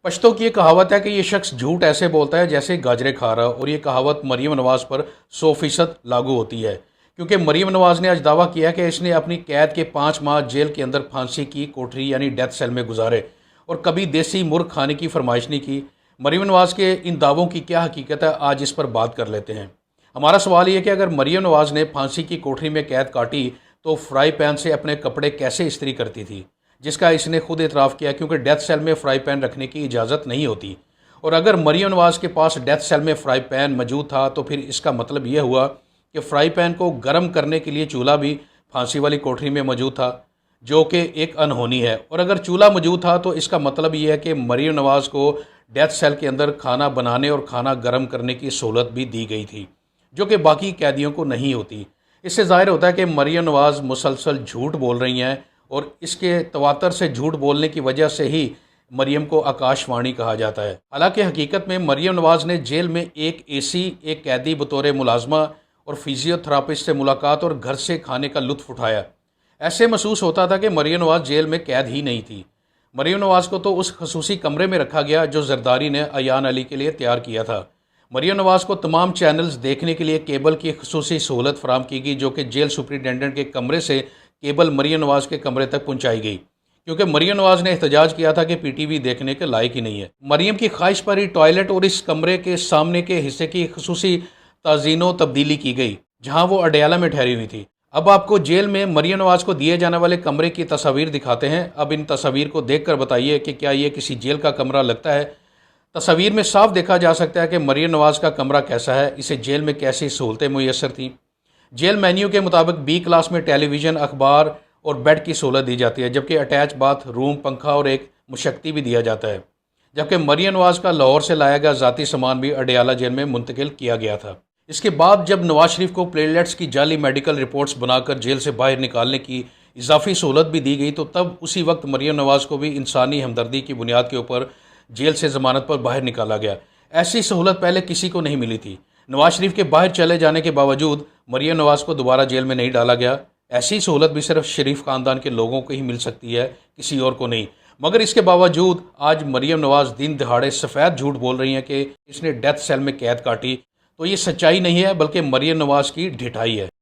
पश्तो की ये कहावत है कि ये शख्स झूठ ऐसे बोलता है जैसे गाजरे खा रहा, और ये कहावत मरीम नवाज़ पर 100% लागू होती है, क्योंकि मरीम नवाज़ ने आज दावा किया कि इसने अपनी कैद के 5 माह जेल के अंदर फांसी की कोठरी यानी डेथ सेल में गुजारे और कभी देसी मुर्ग खाने की फरमाइश नहीं की। मरीम नवाज़ के इन दावों की क्या हकीकत है, आज इस पर बात कर लेते हैं। हमारा सवाल ये कि अगर मरीम नवाज़ ने फांसी की कोठरी में कैद काटी तो फ्राई पैन से अपने कपड़े कैसे इस्त्री करती थी, जिसका इसने खुद एतराफ़ किया, क्योंकि डेथ सेल में फ़्राई पैन रखने की इजाज़त नहीं होती। और अगर मरीम नवाज़ के पास डेथ सेल में फ़्राई पैन मौजूद था तो फिर इसका मतलब यह हुआ कि फ़्राई पैन को गर्म करने के लिए चूल्हा भी फांसी वाली कोठरी में मौजूद था, जो कि एक अनहोनी है। और अगर चूल्हा मौजूद था तो इसका मतलब यह है कि मरीम नवाज़ को डेथ सेल के अंदर खाना बनाने और खाना गर्म करने की सहूलत भी दी गई थी, जो कि बाकी कैदियों को नहीं होती। इससे ज़ाहिर होता है कि मरीम नवाज़ मुसलसल झूठ बोल रही हैं, और इसके तवातर से झूठ बोलने की वजह से ही मरियम को आकाशवाणी कहा जाता है। हालांकि हकीकत में मरियम नवाज़ ने जेल में एक कैदी बतौर मुलाजमा और फिजियोथेरापिस्ट से मुलाकात और घर से खाने का लुत्फ़ उठाया। ऐसे महसूस होता था कि मरियम नवाज़ जेल में कैद ही नहीं थी। मरियम नवाज़ को तो उस खसूसी कमरे में रखा गया जो जरदारी ने अयान अली के लिए तैयार किया था। मरियम नवाज़ को तमाम चैनल्स देखने के लिए केबल की खसूसी सहूलत फराम की गई, जो कि जेल सुपरिटेंडेंट के कमरे से केबल मरियम नवाज़ के कमरे तक पहुंचाई गई, क्योंकि मरियम नवाज़ ने एहतजाज किया था कि पीटीवी देखने के लायक ही नहीं है। मरियम की ख्वाहिश पर ही टॉयलेट और इस कमरे के सामने के हिस्से की खसूसी ताज़ीनो तब्दीली की गई, जहां वो अडयाला में ठहरी हुई थी। अब आपको जेल में मरियम नवाज़ को दिए जाने वाले कमरे की तस्वीर दिखाते हैं। अब इन तस्वीर को देखकर बताइए कि क्या ये किसी जेल का कमरा लगता है। तस्वीर में साफ देखा जा सकता है कि मरियम नवाज़ का कमरा कैसा है, इसे जेल में कैसी सहूलतें मुयसर थीं। जेल मेन्यू के मुताबिक बी क्लास में टेलीविज़न, अखबार और बेड की सहूलत दी जाती है, जबकि अटैच बाथ रूम, पंखा और एक मुशक्ती भी दिया जाता है। जबकि मरियम नवाज़ का लाहौर से लाया गया ज़ाती सामान भी अडयाला जेल में मुंतकिल किया गया था। इसके बाद जब नवाज शरीफ को प्लेटलेट्स की जाली मेडिकल रिपोर्ट्स बनाकर जेल से बाहर निकालने की इजाफी सहूलत भी दी गई, तो तब उसी वक्त मरियम नवाज़ को भी इंसानी हमदर्दी की बुनियाद के ऊपर जेल से ज़मानत पर बाहर निकाला गया। ऐसी सहूलत पहले किसी को नहीं मिली थी। नवाज शरीफ के बाहर चले जाने के बावजूद मरियम नवाज़ को दोबारा जेल में नहीं डाला गया। ऐसी सहूलत भी सिर्फ शरीफ ख़ानदान के लोगों को ही मिल सकती है, किसी और को नहीं। मगर इसके बावजूद आज मरियम नवाज़ दिन दहाड़े सफ़ेद झूठ बोल रही हैं कि इसने डेथ सेल में कैद काटी। तो ये सच्चाई नहीं है, बल्कि मरियम नवाज़ की ढिठाई है।